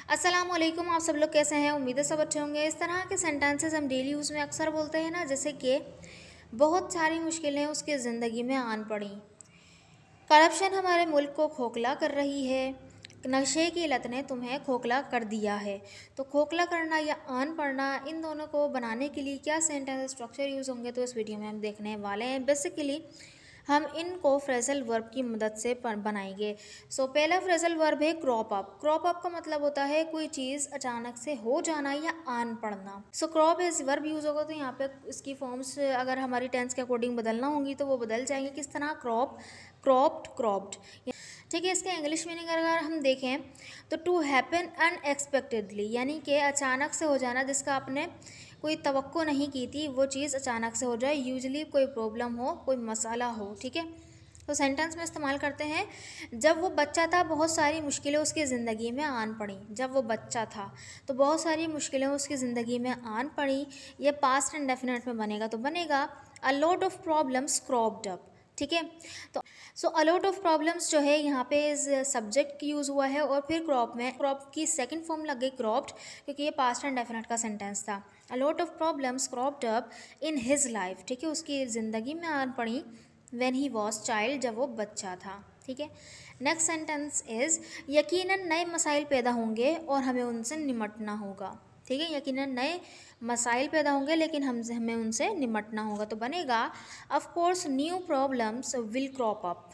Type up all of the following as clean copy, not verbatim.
अस्सलाम वालेकुम। आप सब लोग कैसे हैं? उम्मीद है सब अच्छे होंगे। इस तरह के सेंटेंसेस हम डेली यूज़ में अक्सर बोलते हैं ना, जैसे कि बहुत सारी मुश्किलें उसकी ज़िंदगी में आन पड़ी, करप्शन हमारे मुल्क को खोखला कर रही है, नशे की लत ने तुम्हें खोखला कर दिया है। तो खोखला करना या आन पड़ना, इन दोनों को बनाने के लिए क्या सेंटेंस स्ट्रक्चर यूज़ होंगे, तो इस वीडियो में हम देखने वाले हैं। बेसिकली हम इनको फ्रेजल वर्ब की मदद से बनाएंगे। पहला फ्रेजल वर्ब है क्रॉप अप। क्रॉप अप का मतलब होता है कोई चीज़ अचानक से हो जाना या आन पड़ना। क्रॉप एज वर्ब यूज़ होगा, तो यहाँ पे इसकी फॉर्म्स अगर हमारी टेंस के अकॉर्डिंग बदलना होंगी तो वो बदल जाएंगे। किस तरह? Crop, cropped, cropped. ठीक है, इसके इंग्लिश मीनिंग अगर हम देखें तो टू हैपन अनएक्सपेक्टेडली, यानी कि अचानक से हो जाना, जिसका आपने कोई तवक्को नहीं की थी, वो चीज़ अचानक से हो जाए। यूजली कोई प्रॉब्लम हो, कोई मसाला हो। ठीक है, तो सेंटेंस में इस्तेमाल करते हैं, जब वो बच्चा था बहुत सारी मुश्किलें उसकी ज़िंदगी में आन पड़ी। जब वो बच्चा था तो बहुत सारी मुश्किलें उसकी ज़िंदगी में आन पड़ी। ये पास्ट इंडेफिनिट में बनेगा, तो बनेगा a lot of problems cropped up. ठीक है, तो अ लॉट ऑफ प्रॉब्लम्स जो है यहाँ पे इस सब्जेक्ट की यूज़ हुआ है, और फिर क्रॉप में क्रॉप की सेकंड फॉर्म लग गई क्रॉप्ड, क्योंकि ये पास्ट एंड डेफिनेट का सेंटेंस था। A lot of problems cropped up in his life. ठीक है, उसकी ज़िंदगी में आन पड़ी व्हेन ही वॉज चाइल्ड, जब वो बच्चा था। ठीक है, नेक्स्ट सेंटेंस इज़ यकीनन नए मसाइल पैदा होंगे और हमें उनसे निमटना होगा। ठीक है, यकीनन नए मसाइल पैदा होंगे लेकिन हमें उनसे निमटना होगा, तो बनेगा of course new problems will crop up.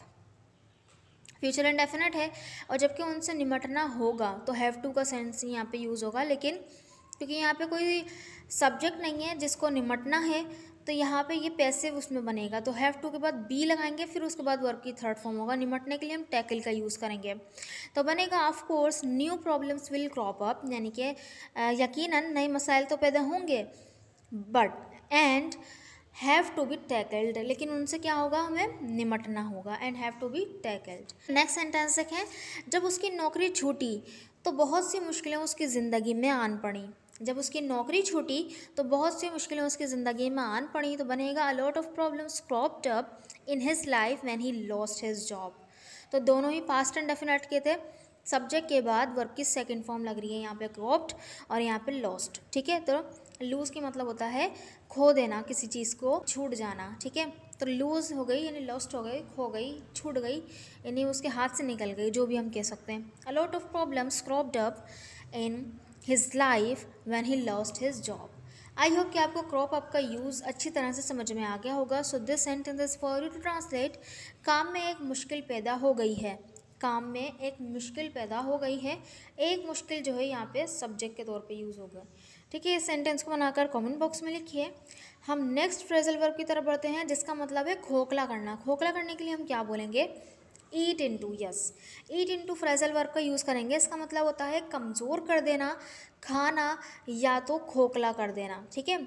Future indefinite है, और जबकि उनसे निमटना होगा तो हैव टू का सेंस यहाँ पे यूज़ होगा, लेकिन क्योंकि यहाँ पे कोई सब्जेक्ट नहीं है जिसको निमटना है, तो यहाँ पे ये पैसिव उसमें बनेगा। तो हैव टू के बाद बी लगाएंगे, फिर उसके बाद वर्ब की थर्ड फॉर्म होगा। निमटने के लिए हम टैकल का यूज़ करेंगे, तो बनेगा of course new problems will crop up, यानी कि यकीनन नए मसाइल तो पैदा होंगे, but and have to be tackled, लेकिन उनसे क्या होगा, हमें निमटना होगा। And have to be tackled. Next sentence देखें, जब उसकी नौकरी छूटी तो बहुत सी मुश्किलें उसकी ज़िंदगी में आन पड़ी। जब उसकी नौकरी छूटी तो बहुत सी मुश्किलें उसकी ज़िंदगी में आन पड़ी, तो बनेगा a lot of problems cropped up in his life when he lost his job. तो दोनों ही पास्ट एंड डेफिनेट के थे। सब्जेक्ट के बाद वर्ब की सेकंड फॉर्म लग रही है यहाँ पे क्रॉप्ड, और यहाँ पे लॉस्ट। ठीक है, तो लूज़ की मतलब होता है खो देना, किसी चीज़ को छूट जाना। ठीक है, तो लूज़ हो गई यानी लॉस्ट हो गई, खो गई, छूट गई, यानी उसके हाथ से निकल गई, जो भी हम कह सकते हैं। A lot of problems cropped up in his life when he lost his job. I hope कि आपको क्रॉप अप का यूज़ अच्छी तरह से समझ में आ गया होगा। So this sentence is for you to translate. काम में एक मुश्किल पैदा हो गई है। काम में एक मुश्किल पैदा हो गई है। एक मुश्किल जो है यहाँ पे सब्जेक्ट के तौर पे यूज़ होगा। ठीक है, इस सेंटेंस को बनाकर कमेंट बॉक्स में लिखिए। हम नेक्स्ट फ्रेजल वर्ब की तरफ बढ़ते हैं, जिसका मतलब है खोखला करना। खोखला करने के लिए हम क्या बोलेंगे? ईट इनटू। यस, ईट इनटू फ्रेजल वर्ब का यूज़ करेंगे। इसका मतलब होता है कमज़ोर कर देना, खाना, या तो खोखला कर देना। ठीक है,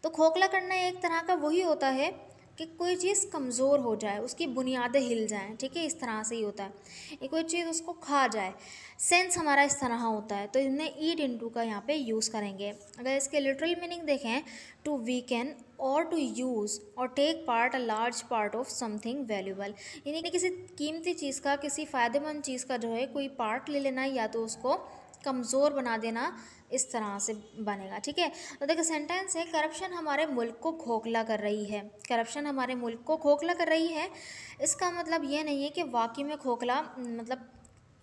तो खोखला करना एक तरह का वही होता है कि कोई चीज़ कमज़ोर हो जाए, उसकी बुनियादें हिल जाएं। ठीक है, इस तरह से ही होता है, ये कोई चीज़ उसको खा जाए। सेंस हमारा इस तरह होता है, तो इन्हें ईट इनटू का यहाँ पे यूज़ करेंगे। अगर इसके लिटरल मीनिंग देखें, टू वीकन और टू यूज़ और take part a large part of something valuable, यानी किसी कीमती चीज़ का, किसी फ़ायदेमंद चीज़ का जो है कोई पार्ट ले लेना, या तो उसको कमज़ोर बना देना, इस तरह से बनेगा। ठीक है, तो देखिए सेंटेंस है, करप्शन हमारे मुल्क को खोखला कर रही है। करप्शन हमारे मुल्क को खोखला कर रही है, इसका मतलब ये नहीं है कि वाकई में खोखला मतलब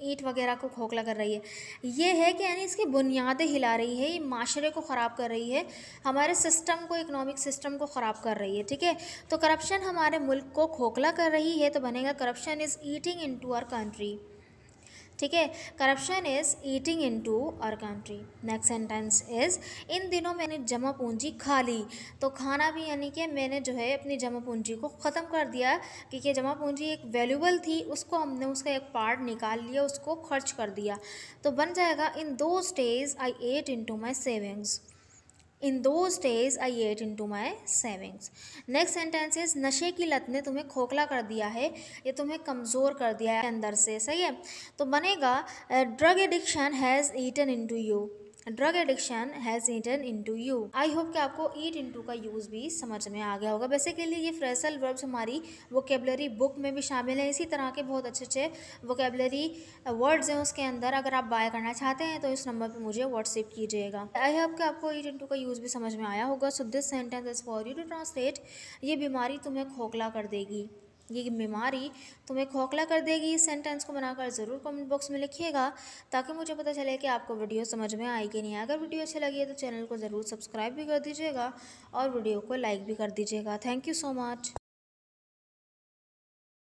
ईंट वगैरह को खोखला कर रही है। ये है कि यानी इसकी बुनियादें हिला रही है, ये माशरे को ख़राब कर रही है, हमारे सिस्टम को, इकोनॉमिक सिस्टम को ख़राब कर रही है। ठीक है, तो करप्शन हमारे मुल्क को खोखला कर रही है, तो बनेगा corruption is eating into our country. ठीक है, corruption is eating into our country. Next sentence is इन दिनों मैंने जमा पूंजी खा ली। तो खाना भी यानी कि मैंने जो है अपनी जमा पूंजी को ख़त्म कर दिया, क्योंकि जमा पूंजी एक वैल्यूबल थी, उसको हमने उसका एक पार्ट निकाल लिया, उसको खर्च कर दिया। तो बन जाएगा in those days I ate into my savings. In those days I ate into my savings. Next sentence is नशे की लत ने तुम्हें खोखला कर दिया है, ये तुम्हें कमज़ोर कर दिया है अंदर से। सही है, तो बनेगा drug addiction has eaten into you. Drug addiction has eaten into you. I hope कि आपको ईट इनटू का यूज़ भी समझ में आ गया होगा। बेसिकली ये फ्रेजल वर्ब्स हमारी वोकेबलरी बुक में भी शामिल हैं। इसी तरह के बहुत अच्छे अच्छे वोकेबलरी वर्ड्स हैं उसके अंदर। अगर आप बाय करना चाहते हैं तो इस नंबर पर मुझे व्हाट्सएप कीजिएगा। आई होप कि आपको ईट इनटू का यूज़ भी समझ में आया होगा। So this sentence is for you to translate. ये बीमारी तुम्हें खोखला कर देगी, ये बीमारी तुम्हें खोखला कर देगी। इस सेंटेंस को बनाकर ज़रूर कमेंट बॉक्स में लिखिएगा ताकि मुझे पता चले कि आपको वीडियो समझ में आई कि नहीं। अगर वीडियो अच्छी लगी है तो चैनल को ज़रूर सब्सक्राइब भी कर दीजिएगा और वीडियो को लाइक भी कर दीजिएगा। Thank you so much.